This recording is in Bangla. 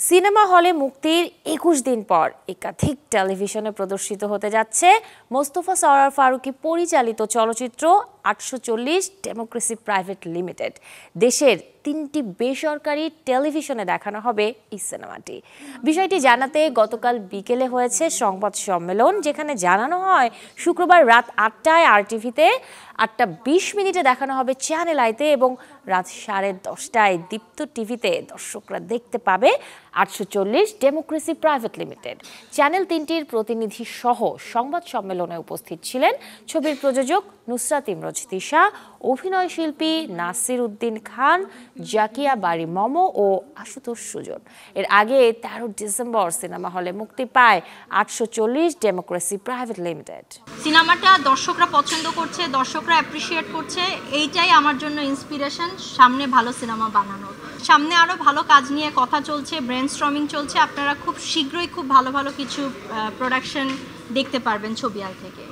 সিনেমা হলে মুক্তির ২১ দিন পর একাধিক টেলিভিশনে প্রদর্শিত হতে যাচ্ছে মোস্তফা সরয়ার ফারুকী পরিচালিত চলচ্চিত্র ৮৪০ ডেমোক্রেসি প্রাইভেট লিমিটেড। দেশের ৩টি বেসরকারি টেলিভিশনে দেখানো হবে এই সিনেমাটি। বিষয়টি জানাতে গতকাল বিকেলে হয়েছে সংবাদ সম্মেলন, যেখানে জানানো হয় শুক্রবার রাত ৮টায় RTVতে, ৮টা ২০ মিনিটে দেখানো হবে চ্যানেল আইতে এবং রাত 10:30টায় দীপ্ত টিভিতে দর্শকরা দেখতে পাবে ৮৪০ ডেমোক্রেসি প্রাইভেট লিমিটেড। চ্যানেল ৩টির প্রতিনিধি সহ সংবাদ সম্মেলনে উপস্থিত ছিলেন ছবির প্রযোজক নুসরাত ইমরোজ তিশা, অভিনয় শিল্পী নাসির উদ্দিন খান, জাকিয়া বারি মমো ও আশুতোষ সুজন। এর আগে ১৩ ডিসেম্বর সিনেমা হলে মুক্তি পায় ৮৪০ ডেমোক্রেসি প্রাইভেট লিমিটেড। সিনেমাটা দর্শকরা পছন্দ করছে, দর্শকরা অ্যাপ্রিশিয়েট করছে, এইটাই আমার জন্য ইন্সপিরেশন সামনে ভালো সিনেমা বানানোর। সামনে আরও ভালো কাজ নিয়ে কথা চলছে, ব্রেনস্টর্মিং চলছে। আপনারা খুব শীঘ্রই খুব ভালো ভালো কিছু প্রোডাকশন দেখতে পারবেন ছবি আই থেকে।